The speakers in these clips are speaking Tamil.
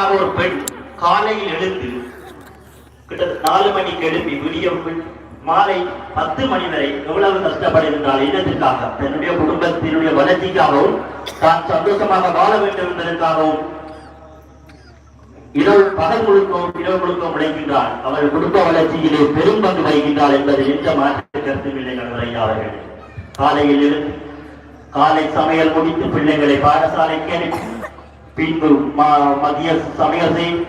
உதாரணமாக ஒரு பெண் காலையில் எழுந்து கிட்டத்தட்ட 4 மணிக்கு எழுப்பி விடிய மாலை 10 மணி வரை எவ்வளவு கஷ்டப்படுகின்றால் இனத்திற்காக தன்னுடைய குடும்பத்தினுடைய வளர்ச்சிக்காகவும் தான் சந்தோஷமாக வாழ வேண்டும் என்பதற்காகவும் பகல் முழுக்கவும் உழைக்கின்றாள். அவள் குடும்ப வளர்ச்சியிலே பெரும் பங்கு வகிக்கின்றாள் என்பதில் எந்த மாற்று கருத்தும் இல்லை. அவர்கள் காலையில் எழுந்து காலை சமையல் முடித்து பிள்ளைகளை பாடசாலைக்கு அனுப்பி பின்பு மதிய சமையல் செய்து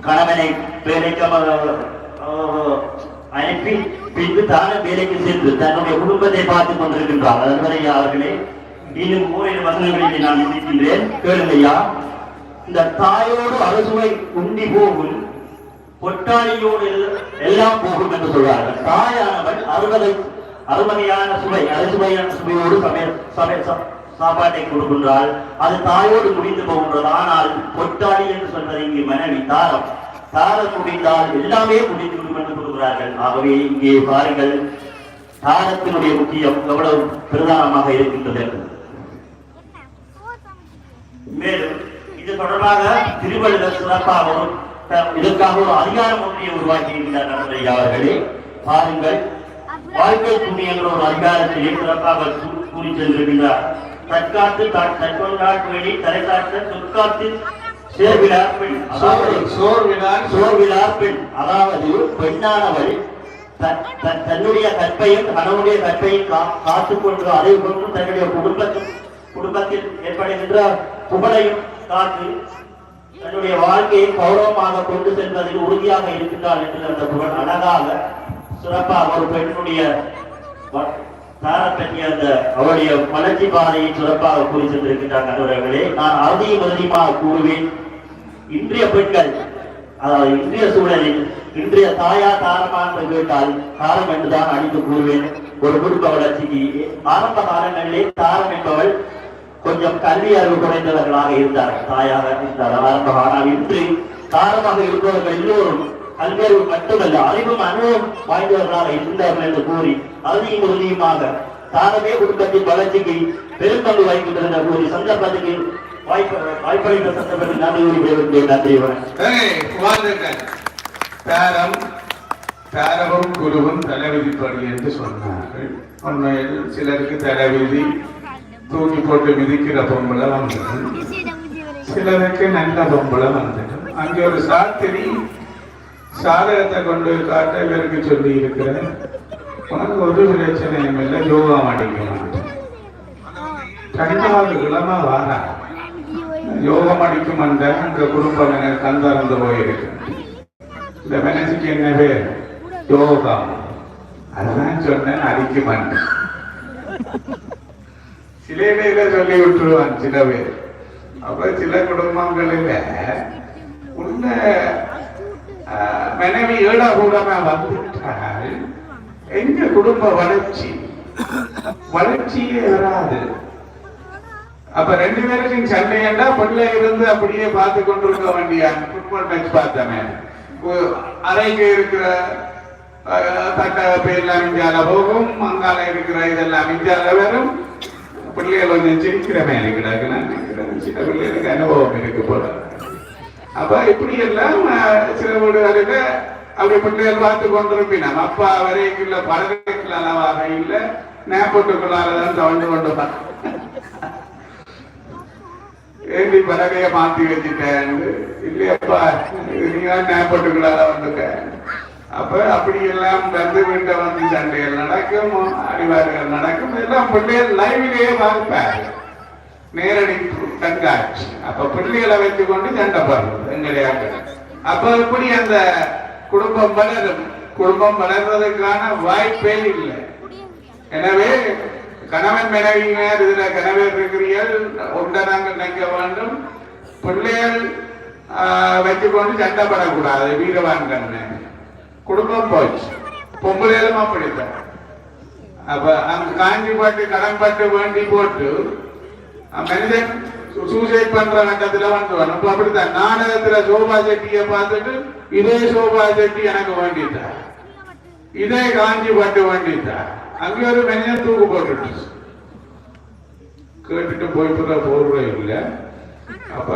கணவனை வேலைக்கு அனுப்பி பின்பு தான வேலைக்கு சென்று தன்னுடைய குடும்பத்தை பார்த்துக் கொண்டிருக்கின்றார். அதுவரை அவர்களே இன்னும் ஓரிரு வசனங்களில் நான் நினைக்கின்றேன், கேளுங்கய்யா. இந்த தாயோடு அறுசுவை உண்டி போகும் பொட்டாளியோடு எல்லாம் போகும் என்று சொல்வார்கள். தாயானவள் அறுவகையான சுவை அறுசுவையான சுவையோடு சாப்பாட்டை கொடுக்கின்றாள். அது தாயோடு முடிந்து போகின்றது. ஆனால் பொட்டாளி என்று சொல்வது இங்கு மனைவி தாரம் முடிந்தால் எல்லாமே முடிந்து விடும் என்று கூறுகிறார்கள். ஆகவே இங்கே பாருங்கள், தாரத்தினுடைய முக்கியம் எவ்வளவு பிரதானமாக இருக்கின்றது. மேலும் இது தொடர்பாக திருவள்ளுவர் சிறப்பாக இதற்காக ஒரு அதிகாரம் ஒன்றியை உருவாக்கி இருக்கின்றார். அவர்களே பாருங்கள், வாழ்க்கை புண்ணியங்கள் ஒரு அதிகாரத்திலே சிறப்பாக கூறி சென்றிருக்கின்றார். தற்காத்து தற்கொண்டாட்டு வெளி தலைக்காட்டு சொற்காத்து சேர்விலார் பெண், சோர்விலார் பெண். அதாவது பெண்ணானவள் தன்னுடைய கற்பையும் கணவனுடைய கற்பையும் காத்துக்கொண்டு அதை கொண்டு தன்னுடைய குடும்பத்தில் ஏற்படுகின்ற புகழையும் காத்து தன்னுடைய வாழ்க்கையை கௌரவமாக கொண்டு செல்வதில் உறுதியாக இருக்கின்றார் என்று அந்த புகழ் அழகாக சிறப்பாக ஒரு பெண்ணுடைய பற்றிய அந்த அவருடைய வளர்ச்சி பாதையை சிறப்பாக கூறி சென்றிருக்கின்றார். நண்பர்களே, நான் அதையும் அதிகமாக கூறுவேன். இன்றைய பெண்கள், அதாவது இன்றைய சூழலில் இன்றைய தாரமா என்று கேட்டால் தாரம் என்றுதான் அடித்து கூறுவேன். ஒரு குடும்ப வளர்ச்சிக்கு ஆரம்ப காலங்களிலே தாரம் என்பவள் கொஞ்சம் கல்வி அறிவு குறைந்தவர்களாக இருந்தார்கள், தாயாக இருந்தார்கள் ஆரம்ப. ஆனால் இன்று தாரமாக இருப்பவர்கள் எல்லோரும் கல்வி அறிவு மட்டுமல்ல அறிவும் அனுபவம் வாய்ந்தவர்களாக இருந்தார்கள் என்று கூறி அதையும் உறுதியுமாக தாரமே குடும்பத்தின் வளர்ச்சிக்கு பெரும்பங்கு வகிக்கின்றது என்று கூறி சந்தர்ப்பத்துக்கு வாய்ப்பளித்த சந்தர்ப்பத்தில் நன்றி வணக்கம். தாரமும் குருவும் தலைவிதிப்படி என்று சொன்னார்கள். உண்மையில் சிலருக்கு தலைவிதி தூக்கி போட்டு மிதிக்கிற பொம்பளை வந்துடும், சிலருக்கு நல்ல பொம்பளை வந்துடும். அங்கே ஒரு சாத்திரி சாதகத்தை கொண்டு காட்ட இவருக்கு சொல்லி இருக்கிறேன், உனக்கு ஒரு பிரச்சனையும் இல்லை, யோகா அடிக்கணும். 2வது கிழமை வாரா யோகம் அடிக்கும் அந்த குடும்பம் எனக்கு கந்தறந்து போயிருக்கு. இந்த மனசுக்கு என்ன பேர்? யோகா. அதான் சொன்னேன், அடிக்க மாட்டேன். சில பேரை சொல்லி விட்டுருவான் சில பேர். அப்ப சில குடும்பங்களில் உள்ள மனைவி ஏடாகூடமா வந்துவிட்டால் எங்க குடும்ப வளர்ச்சியே வராது. அப்ப 2 பேருக்கும் சண்டையண்டா பிள்ளை இருந்து அப்படியே பார்த்து கொண்டிருக்க வேண்டிய ஃபுட்பால் மேட்ச் பார்த்தமே. அறைக்கு இருக்கிற தட்ட பேர்லாம் இந்தியால போகும், அங்கால இருக்கிற இதெல்லாம் இந்தியால வரும். பிள்ளைகள் கொஞ்சம் சிரிக்கிற மேலே கிடக்கு. நான் நினைக்கிறேன் சில பிள்ளைகளுக்கு அனுபவம் இருக்கு போல. அப்ப இப்படி எல்லாம் சில வீடுகளில் அப்படி பிள்ளைகள் பார்த்து கொண்டிருப்பினோம். அப்பா வரைக்குள்ள பறவைக்குள்ள அளவாக இல்லை, நேப்பட்டுக்குள்ளாலதான் தவண்டு கொண்டு ஏண்டி பறவைய மாத்தி வச்சுட்டேன் இல்லையப்பா, நீங்க நேப்பட்டுக்குள்ளால வந்துட்ட. அப்ப அப்படி எல்லாம் வந்து வீட்டை வந்து சண்டைகள் நடக்கும், அடிவார்கள் நடக்கும். எல்லாம் பிள்ளைகள் லைவிலேயே பார்ப்பாரு, நேரடி கண்காட்சி. அப்ப பிள்ளைகளை வைத்துக் கொண்டு சண்டை பாருங்க எங்களையா. அப்ப இப்படி அந்த குடும்பம் வளர்வதற்கான வாய்ப்பே இல்லை. எனவே கணவன் மனைவியினர் இதுல கணவர் இருக்கிறீர்கள் ஒன்றை நாங்கள் நினைக்க வேண்டும். பிள்ளைகள் வைத்துக்கொண்டு சண்டைப்படக்கூடாது. வீரவான் கண்ணு குடும்பம் போச்சு. பொம்பளைகளும் அப்படித்தான். அப்ப அந்த காஞ்சி பாட்டு கடன் பட்டு வேண்டி போட்டு மனிதன் சூசைட் பண்ற கட்டத்துல வந்துவான். அப்ப அப்படித்தான் நாடகத்துல சோபா செட்டியை பார்த்துட்டு இதே சோபா செட்டி எனக்கு வேண்டிட்டா, இதே காஞ்சி பட்டு வேண்டிட்டா, அங்கே ஒரு மனிதன் தூக்கு போட்டுட்டு கேட்டுட்டு போய் போடுற இல்லை. அப்ப